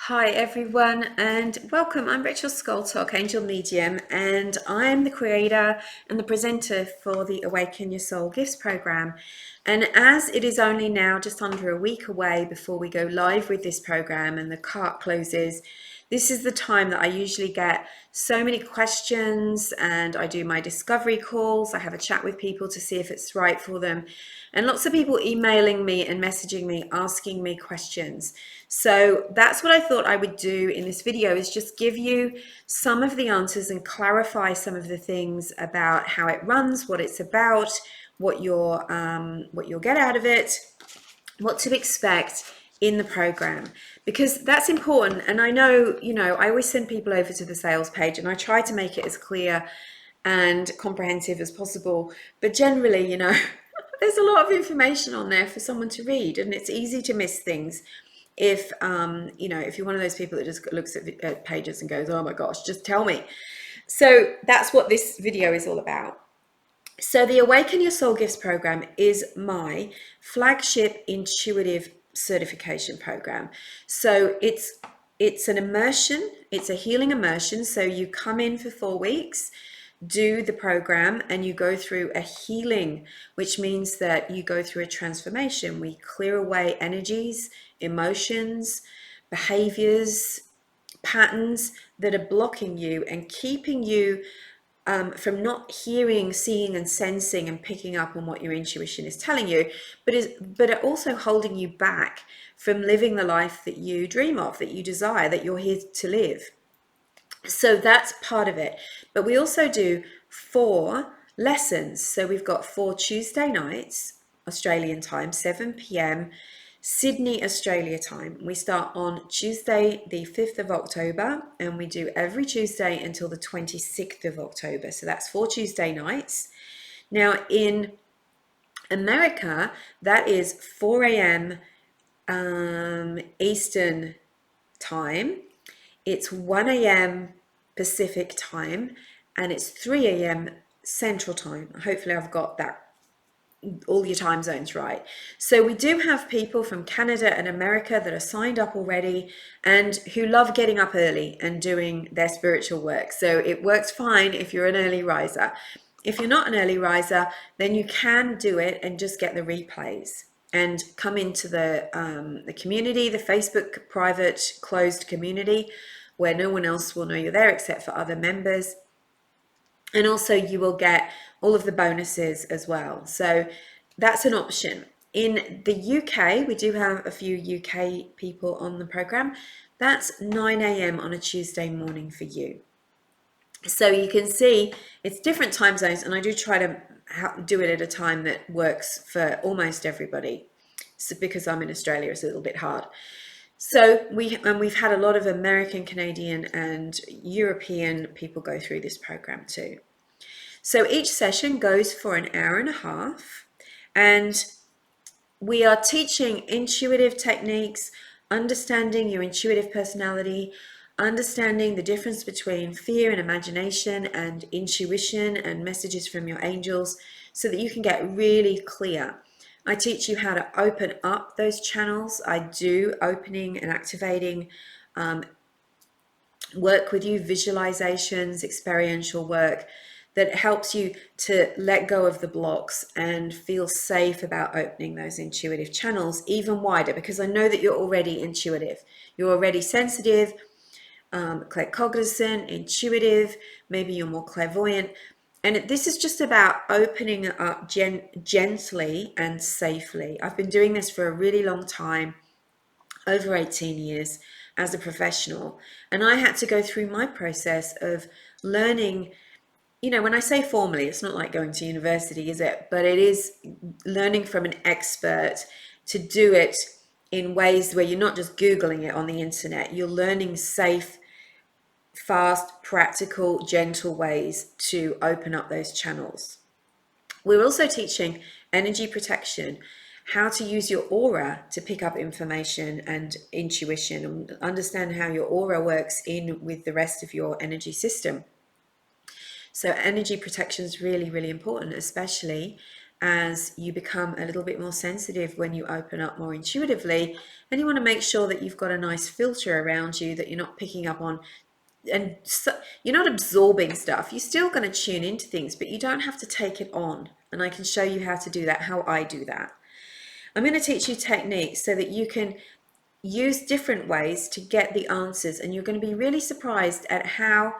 Hi everyone and welcome. I'm Rachel Skoltok, Angel Medium, and I'm the creator and the presenter for the Awaken Your Soul Gifts program. And as it is only now just under a week away before we go live with this program and the cart closes, this is the time that I usually get so many questions, and I do my discovery calls. I have a chat with people to see if it's right for them, and lots of people emailing me and messaging me asking me questions. So that's what I thought I would do in this video, is just give you some of the answers and clarify some of the things about how it runs, what it's about, what you'll get out of it, what to expect in the program, because that's important. And I know, I always send people over to the sales page and I try to make it as clear and comprehensive as possible. But generally, there's a lot of information on there for someone to read, and it's easy to miss things if if you're one of those people that just looks at pages and goes, oh my gosh, just tell me. So that's what this video is all about. So the Awaken Your Soul Gifts program is my flagship intuitive certification program. So it's an immersion, it's a healing immersion. So you come in for 4 weeks, do the program, and you go through a healing, which means that you go through a transformation. We clear away energies, emotions, behaviors, patterns that are blocking you and keeping you from not hearing, seeing, and sensing and picking up on what your intuition is telling you, but are also holding you back from living the life that you dream of, that you desire, that you're here to live. So that's part of it. But we also do 4 lessons. So we've got 4 Tuesday nights, Australian time, 7 p.m. Sydney, Australia time. We start on Tuesday, the 5th of October, and we do every Tuesday until the 26th of October. So that's 4 Tuesday nights. Now in America, that is 4 a.m. Eastern time. It's 1 a.m. Pacific time, and it's 3 a.m. Central time. Hopefully I've got that, all your time zones right. So we do have people from Canada and America that are signed up already and who love getting up early and doing their spiritual work. So it works fine if you're an early riser. If you're not an early riser, then you can do it and just get the replays and come into the community, the Facebook private closed community, where no one else will know you're there except for other members. And also you will get all of the bonuses as well. So that's an option. In the UK, we do have a few UK people on the program. That's 9 a.m. on a Tuesday morning for you. So you can see it's different time zones, and I do try to do it at a time that works for almost everybody. So because I'm in Australia, it's a little bit hard. So we've had a lot of American, Canadian, and European people go through this program too. So each session goes for an hour and a half, and we are teaching intuitive techniques, understanding your intuitive personality, understanding the difference between fear and imagination and intuition and messages from your angels, so that you can get really clear. I teach you how to open up those channels. I do opening and activating work with you, visualizations, experiential work that helps you to let go of the blocks and feel safe about opening those intuitive channels even wider, because I know that you're already intuitive. You're already sensitive, claircognizant, intuitive, maybe you're more clairvoyant. And this is just about opening it up gently and safely. I've been doing this for a really long time, over 18 years as a professional. And I had to go through my process of learning, when I say formally, it's not like going to university, is it? But it is learning from an expert to do it in ways where you're not just Googling it on the internet. You're learning safe, fast, practical, gentle ways to open up those channels. We're also teaching energy protection, how to use your aura to pick up information and intuition, and understand how your aura works in with the rest of your energy system. So energy protection is really, really important, especially as you become a little bit more sensitive when you open up more intuitively. And you want to make sure that you've got a nice filter around you, that you're not picking up on, and so, you're not absorbing stuff. You're still going to tune into things, but you don't have to take it on. And I can show you how to do that, how I do that. I'm going to teach you techniques so that you can use different ways to get the answers, and you're going to be really surprised at how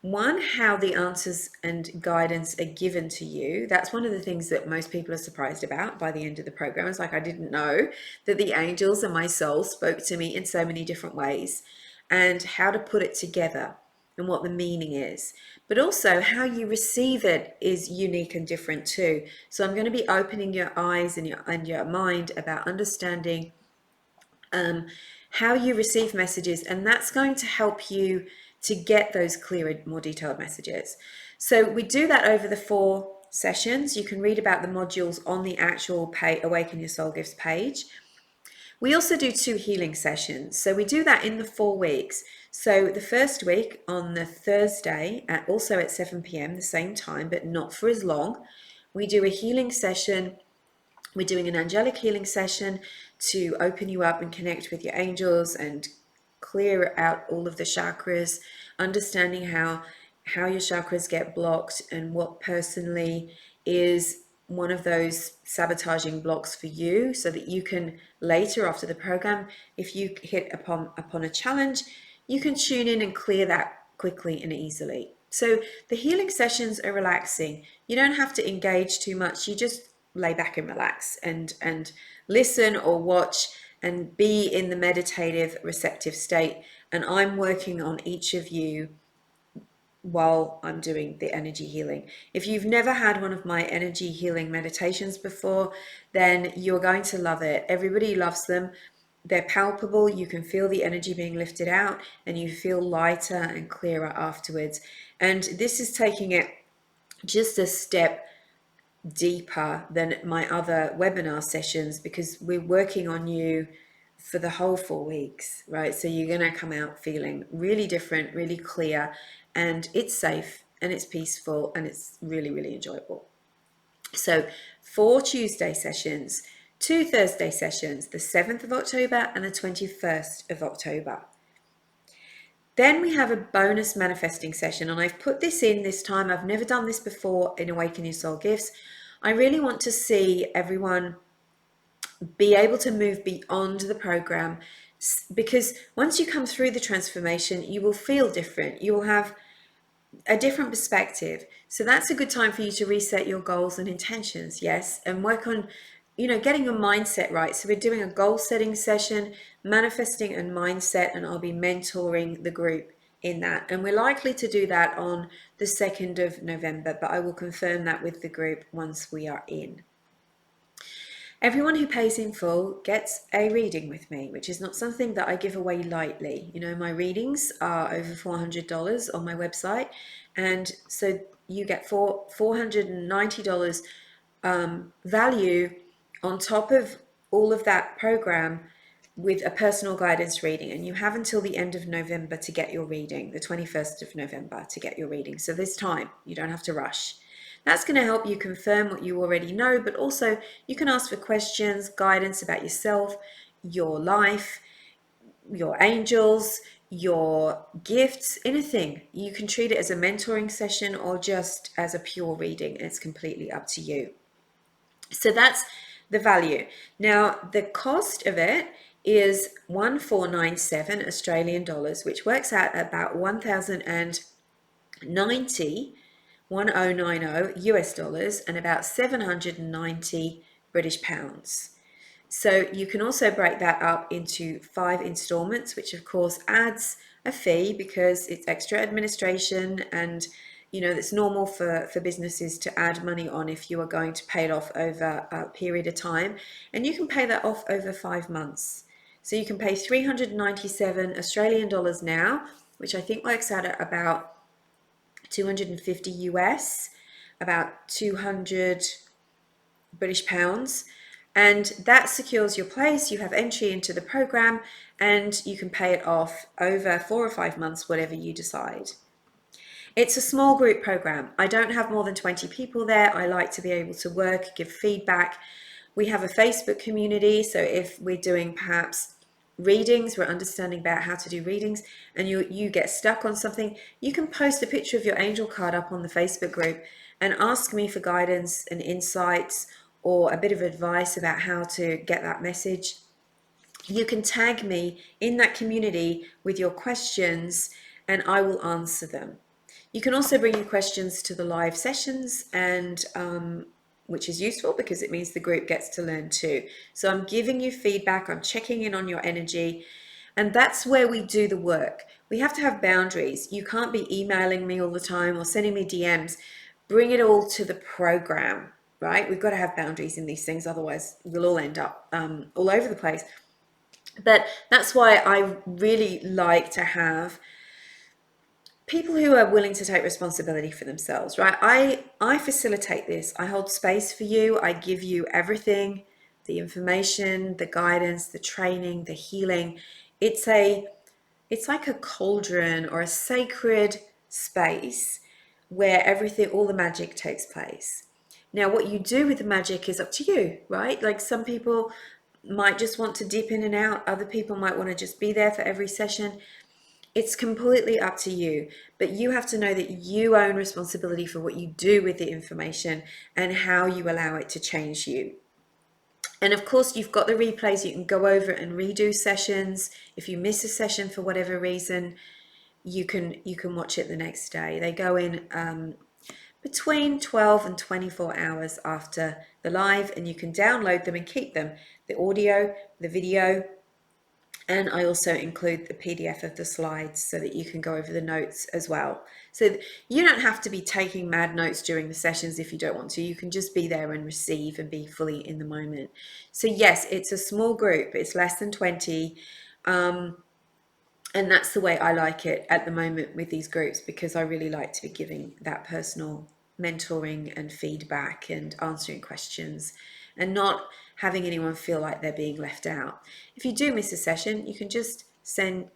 the answers and guidance are given to you. That's one of the things that most people are surprised about by the end of the program. It's like, I didn't know that the angels and my soul spoke to me in so many different ways, and how to put it together and what the meaning is. But also how you receive it is unique and different too. So I'm going to be opening your eyes and your mind about understanding how you receive messages, and that's going to help you to get those clearer, more detailed messages. So we do that over the 4 sessions. You can read about the modules on the actual Awaken Your Soul Gifts page. We also do 2 healing sessions. So we do that in the 4 weeks. So the first week on the Thursday, also at 7 p.m, the same time, but not for as long, we do a healing session. We're doing an angelic healing session to open you up and connect with your angels and clear out all of the chakras, understanding how your chakras get blocked and what personally is one of those sabotaging blocks for you, so that you can later, after the program, if you hit upon a challenge, you can tune in and clear that quickly and easily. So the healing sessions are relaxing. You don't have to engage too much. You just lay back and relax and listen or watch and be in the meditative receptive state. And I'm working on each of you while I'm doing the energy healing. If you've never had one of my energy healing meditations before, then you're going to love it. Everybody loves them. They're palpable. You can feel the energy being lifted out, and you feel lighter and clearer afterwards. And this is taking it just a step deeper than my other webinar sessions, because we're working on you for the whole 4 weeks, right? So you're going to come out feeling really different, really clear, and it's safe and it's peaceful and it's really, really enjoyable. So 4 Tuesday sessions, 2 Thursday sessions, the 7th of October and the 21st of October. Then we have a bonus manifesting session, and I've put this in this time. I've never done this before in Awaken Your Soul Gifts. I really want to see everyone be able to move beyond the program, because once you come through the transformation, you will feel different. You will have a different perspective. So that's a good time for you to reset your goals and intentions, yes, and work on, getting your mindset right. So we're doing a goal setting session, manifesting and mindset, and I'll be mentoring the group in that. And we're likely to do that on the 2nd of November, but I will confirm that with the group once we are in. Everyone who pays in full gets a reading with me, which is not something that I give away lightly. My readings are over $400 on my website, and so you get $490 value on top of all of that program with a personal guidance reading. And you have until the end of November to get your reading, the 21st of November to get your reading. So there's time, you don't have to rush. That's going to help you confirm what you already know, but also you can ask for questions, guidance about yourself, your life, your angels, your gifts, anything. You can treat it as a mentoring session or just as a pure reading. It's completely up to you. So that's the value. Now, the cost of it is 1497 Australian dollars, which works out at about 1090 US dollars and about 790 British pounds. So you can also break that up into 5 installments, which of course adds a fee because it's extra administration, and it's normal for businesses to add money on if you are going to pay it off over a period of time, and you can pay that off over 5 months. So you can pay 397 Australian dollars now, which I think works out at about 250 US, about 200 British pounds, and that secures your place. You have entry into the program, and you can pay it off over 4 or 5 months, whatever you decide. It's a small group program. I don't have more than 20 people there. I like to be able to work, give feedback. We have a Facebook community, so if we're doing perhaps readings, we're understanding about how to do readings, and you get stuck on something, you can post a picture of your angel card up on the Facebook group and ask me for guidance and insights or a bit of advice about how to get that message. You can tag me in that community with your questions and I will answer them. You can also bring your questions to the live sessions, and which is useful because it means the group gets to learn too. So I'm giving you feedback, I'm checking in on your energy, and that's where we do the work. We have to have boundaries. You can't be emailing me all the time or sending me DMs. Bring it all to the program, right? We've got to have boundaries in these things, otherwise we'll all end up all over the place. But that's why I really like to have people who are willing to take responsibility for themselves, right? I facilitate this. I hold space for you. I give you everything, the information, the guidance, the training, the healing. It's like a cauldron or a sacred space where everything, all the magic takes place. Now, what you do with the magic is up to you, right? Like some people might just want to dip in and out. Other people might want to just be there for every session. It's completely up to you, but you have to know that you own responsibility for what you do with the information and how you allow it to change you. And of course, you've got the replays. You can go over and redo sessions. If you miss a session for whatever reason, you can watch it the next day. They go in between 12 and 24 hours after the live, and you can download them and keep them, the audio, the video, and I also include the PDF of the slides so that you can go over the notes as well. So you don't have to be taking mad notes during the sessions if you don't want to. You can just be there and receive and be fully in the moment. So yes, it's a small group. It's less than 20. And that's the way I like it at the moment with these groups, because I really like to be giving that personal mentoring and feedback and answering questions and not having anyone feel like they're being left out. If you do miss a session, you can just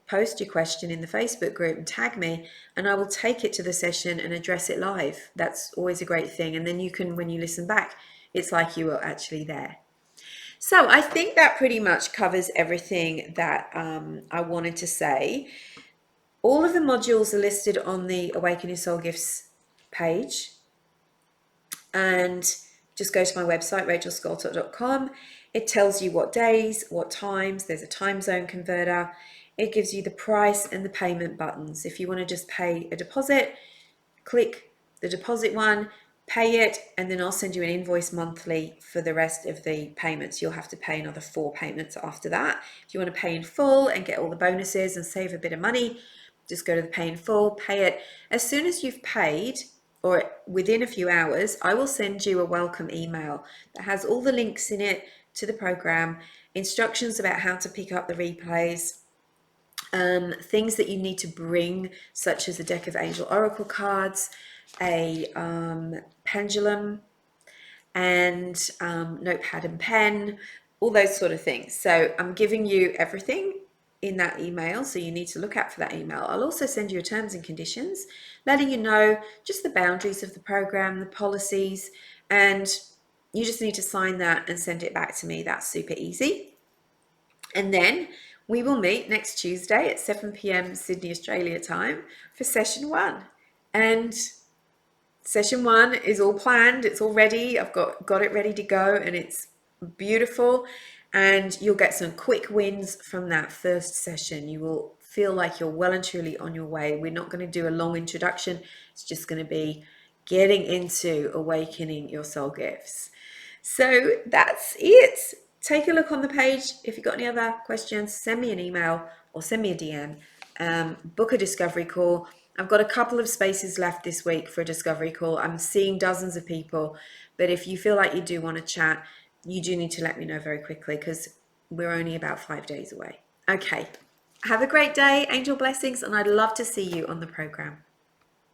post your question in the Facebook group and tag me, and I will take it to the session and address it live. That's always a great thing. And then you can, when you listen back, it's like you were actually there. So I think that pretty much covers everything that I wanted to say. All of the modules are listed on the Awaken Your Soul Gifts page. And just go to my website, rachelskoltok.com. It tells you what days, what times. There's a time zone converter. It gives you the price and the payment buttons. If you want to just pay a deposit, click the deposit one, pay it, and then I'll send you an invoice monthly for the rest of the payments. You'll have to pay another 4 payments after that. If you want to pay in full and get all the bonuses and save a bit of money, just go to the pay in full, pay it. As soon as you've paid, or within a few hours, I will send you a welcome email that has all the links in it to the program, instructions about how to pick up the replays, things that you need to bring, such as a deck of angel oracle cards, a pendulum, and notepad and pen, all those sort of things. So I'm giving you everything in that email, so you need to look out for that email. I'll also send you a terms and conditions, letting you know just the boundaries of the program, the policies, and you just need to sign that and send it back to me. That's super easy. And then we will meet next Tuesday at 7 p.m. Sydney, Australia time for session 1. And session 1 is all planned, it's all ready. I've got it ready to go, and it's beautiful. And you'll get some quick wins from that first session. You will feel like you're well and truly on your way. We're not going to do a long introduction. It's just going to be getting into awakening your soul gifts. So that's it. Take a look on the page. If you've got any other questions, send me an email or send me a DM. Book a discovery call. I've got a couple of spaces left this week for a discovery call. I'm seeing dozens of people, but if you feel like you do want to chat, you do need to let me know very quickly, because we're only about 5 days away. Okay, have a great day, angel blessings, and I'd love to see you on the program.